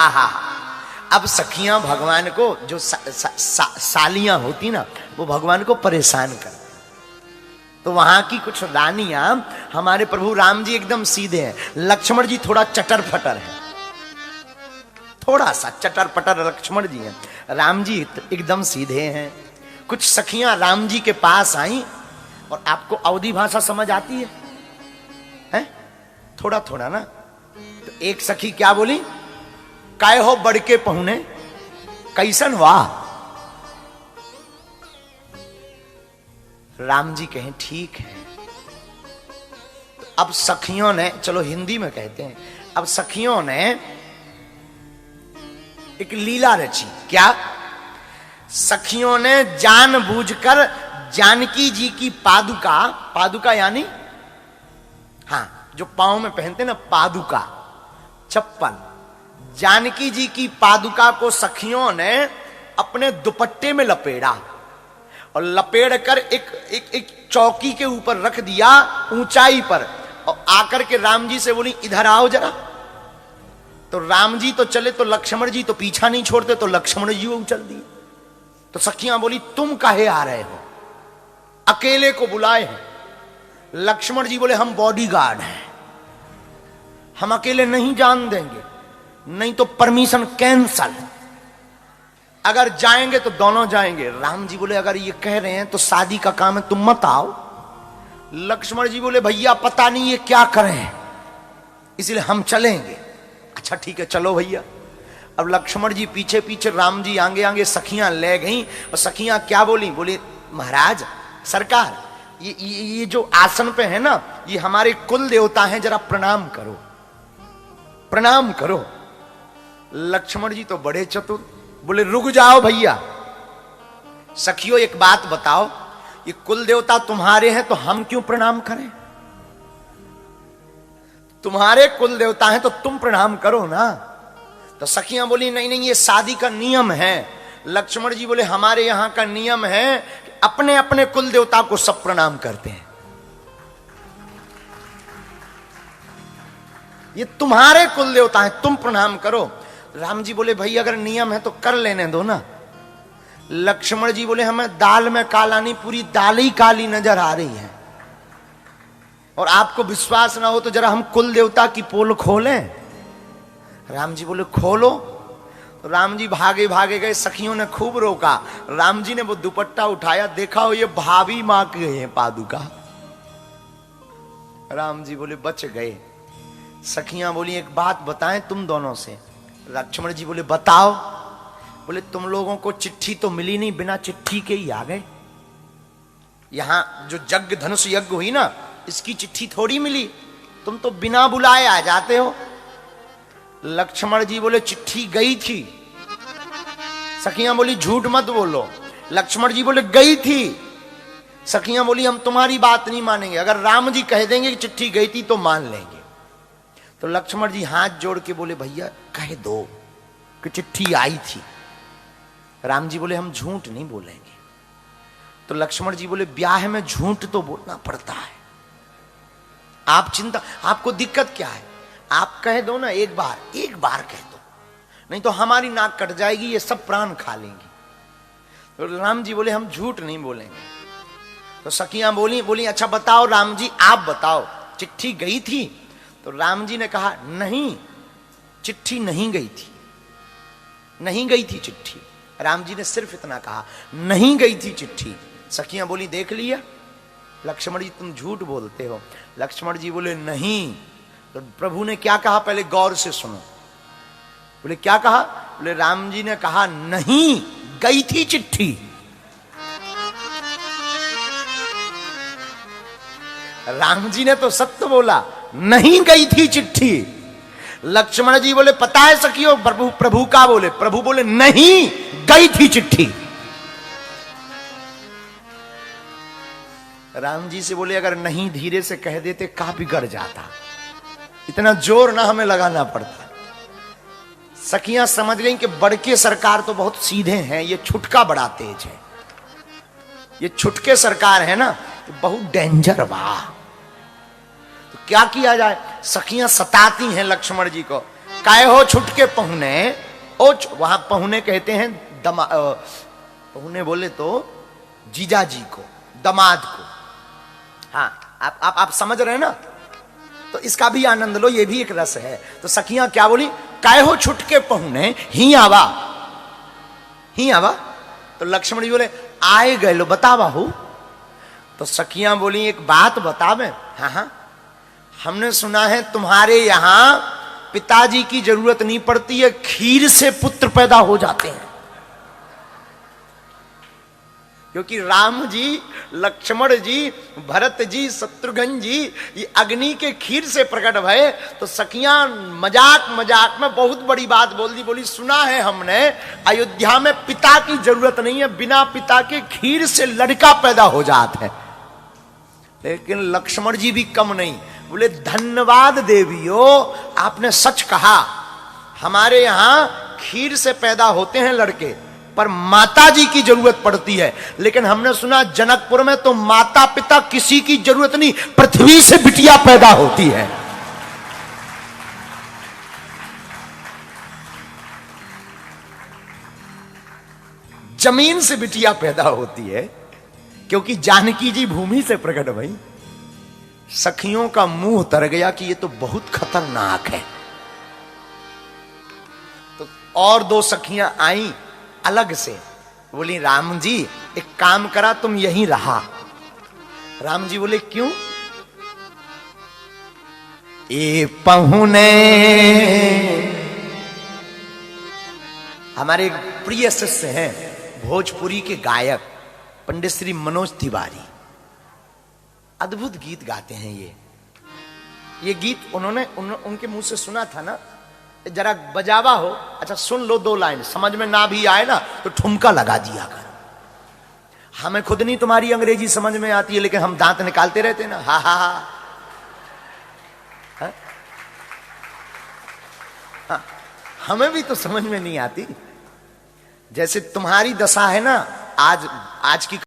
आहा, अब सखियां भगवान को जो सालियां होती ना, वो भगवान को परेशान कर। तो वहां की कुछ रानियां, हमारे प्रभु राम जी एकदम सीधे हैं, लक्ष्मण जी थोड़ा चटर फटर है, थोड़ा सा चटर पटर लक्ष्मण जी हैं, राम जी एकदम सीधे हैं। कुछ सखियां राम जी के पास आई, और आपको अवधी भाषा समझ आती है? थोड़ा थोड़ा ना। तो एक सखी क्या बोली, काय हो बड़के पहुने, कैसन वाह। राम जी कहें ठीक है। तो अब सखियों ने, चलो हिंदी में कहते हैं, अब सखियों ने एक लीला रची। क्या? सखियों ने जानबूझकर जानकी जी की पादुका, पादुका यानी हाँ जो पांव में पहनते ना, पादुका चप्पल, जानकी जी की पादुका को सखियों ने अपने दुपट्टे में लपेड़ा, और लपेड़ कर एक चौकी के ऊपर रख दिया ऊंचाई पर, और आकर के राम जी से बोली इधर आओ जरा। तो राम जी तो चले, तो लक्ष्मण जी तो पीछा नहीं छोड़ते, तो लक्ष्मण जी वो उछल दिए। तो सखियां बोली तुम काहे आ रहे हो, अकेले को बुलाए हैं। लक्ष्मण जी बोले हम बॉडीगार्ड हैं, हम अकेले नहीं जान देंगे, नहीं तो परमिशन कैंसल, अगर जाएंगे तो दोनों जाएंगे। राम जी बोले अगर ये कह रहे हैं तो शादी का काम है, तुम मत आओ। लक्ष्मण जी बोले भैया पता नहीं ये क्या करें, इसलिए हम चलेंगे। अच्छा ठीक है चलो भैया। अब लक्ष्मण जी पीछे पीछे, राम जी आगे आगे, सखियां ले गईं। और सखियां क्या बोली, बोले महाराज सरकार, ये जो आसन पे है ना, ये हमारे कुल देवता हैं, जरा प्रणाम करो, प्रणाम करो। लक्ष्मण जी तो बड़े चतुर, बोले रुक जाओ भैया, सखियों एक बात बताओ, ये कुल देवता तुम्हारे हैं तो हम क्यों प्रणाम करें? तुम्हारे कुल देवता हैं तो तुम प्रणाम करो ना। तो सखियां बोली नहीं नहीं ये शादी का नियम है। लक्ष्मण जी बोले हमारे यहां का नियम है कि अपने अपने कुल देवता को सब प्रणाम करते हैं, ये तुम्हारे कुल देवता हैं, तुम प्रणाम करो। राम जी बोले भाई अगर नियम है तो कर लेने दो ना। लक्ष्मण जी बोले हमें दाल में काला नहीं, पूरी दाल ही काली नजर आ रही है, और आपको विश्वास ना हो तो जरा हम कुल देवता की पोल खोलें। राम जी बोले खोलो। राम जी भागे भागे गए, सखियों ने खूब रोका। राम जी ने वो दुपट्टा उठाया, देखा हो ये भाभी मां के हैं पादुका। राम जी बोले बच गए। सखियां बोली एक बात बताएं तुम दोनों से। लक्ष्मण जी बोले बताओ। बोले तुम लोगों को चिट्ठी तो मिली नहीं, बिना चिट्ठी के ही आ गए। यहां जो यज्ञ धनुष यज्ञ हुई ना, इसकी चिट्ठी थोड़ी मिली, तुम तो बिना बुलाए आ जाते हो। लक्ष्मण जी बोले चिट्ठी गई थी। सखियां बोली झूठ मत बोलो। लक्ष्मण जी बोले गई थी। सखियां बोली हम तुम्हारी बात नहीं मानेंगे, अगर राम जी कह देंगे कि चिट्ठी गई थी तो मान लेंगे। तो लक्ष्मण जी हाथ जोड़ के बोले भैया कह दो कि चिट्ठी आई थी। राम जी बोले हम झूठ नहीं बोलेंगे। तो लक्ष्मण जी बोले ब्याह में झूठ तो बोलना पड़ता है, आप चिंता, आपको दिक्कत क्या है, आप कह दो ना, एक बार कह दो, नहीं तो हमारी नाक कट जाएगी, ये सब प्राण खा लेंगी। तो राम जी बोले हम झूठ नहीं बोलेंगे। तो सखियां बोली अच्छा बताओ राम जी आप बताओ चिट्ठी गई थी? तो राम जी ने कहा नहीं, चिट्ठी नहीं गई थी, नहीं गई थी चिट्ठी। राम जी ने सिर्फ इतना कहा नहीं गई थी चिट्ठी। सखियां बोली देख लिया लक्ष्मण जी तुम झूठ बोलते हो। लक्ष्मण जी बोले नहीं। तो प्रभु ने क्या कहा पहले गौर से सुनो। बोले क्या कहा? बोले राम जी ने कहा नहीं गई थी चिट्ठी। राम जी ने तो सत्य बोला, नहीं गई थी चिट्ठी। लक्ष्मण जी बोले पता है सखियों प्रभु का बोले? प्रभु बोले नहीं गई थी चिट्ठी। राम जी से बोले अगर नहीं धीरे से कह देते का बिगड़ जाता, इतना जोर ना हमें लगाना पड़ता। सखियां समझ गई कि बड़के सरकार तो बहुत सीधे हैं, ये छुटका बड़ा तेज है, ये छुटके सरकार है ना तो बहुत डेंजर बा। तो क्या किया जाए? सखियां सताती हैं लक्ष्मण जी को। काय हो छुटके पहुने, वहां पहुने कहते हैं पहुने बोले तो जीजा जी को, दमाद को। हाँ, आप समझ रहे हैं ना, तो इसका भी आनंद लो, ये भी एक रस है। तो सखियां क्या बोली, काय हो छुटके पहुने ही आवा, ही आवा। तो लक्ष्मण जी बोले आए गए लो, बता बाहू। तो सखियां बोली एक बात बतावे। हाँ हाँ, हमने सुना है तुम्हारे यहां पिताजी की जरूरत नहीं पड़ती है, खीर से पुत्र पैदा हो जाते हैं। क्योंकि राम जी, लक्ष्मण जी, भरत जी, शत्रुघ्न जी ये अग्नि के खीर से प्रकट भये। तो सखियां मजाक मजाक में बहुत बड़ी बात बोल दी, बोली सुना है हमने अयोध्या में पिता की जरूरत नहीं है, बिना पिता के खीर से लड़का पैदा हो जाता है। लेकिन लक्ष्मण जी भी कम नहीं, बोले धन्यवाद देवियो, आपने सच कहा, हमारे यहां खीर से पैदा होते हैं लड़के, पर माता जी की जरूरत पड़ती है। लेकिन हमने सुना जनकपुर में तो माता पिता किसी की जरूरत नहीं, पृथ्वी से बिटिया पैदा होती है। जमीन से बिटिया पैदा होती है, क्योंकि जानकी जी भूमि से प्रकट भई। सखियों का मुंह तर गया कि ये तो बहुत खतरनाक है। तो और दो सखियां आई अलग से, बोली राम जी एक काम करा, तुम यहीं रहा। राम जी बोले क्यों? ए पहुने, हमारे एक प्रिय शिष्य हैं भोजपुरी के गायक पंडित श्री मनोज तिवारी, अद्भुत गीत गाते हैं। ये गीत उन्होंने उनके मुंह से सुना था ना, जरा बजावा हो, अच्छा सुन लो, दो लाइन समझ में ना भी आए ना तो ठुमका लगा दिया कर। हमें खुद नहीं तुम्हारी अंग्रेजी समझ में आती है, लेकिन हम दांत निकालते रहते ना, हा हा हा, हा। हमें भी तो समझ में नहीं आती। जैसे तुम्हारी दशा है ना, आज की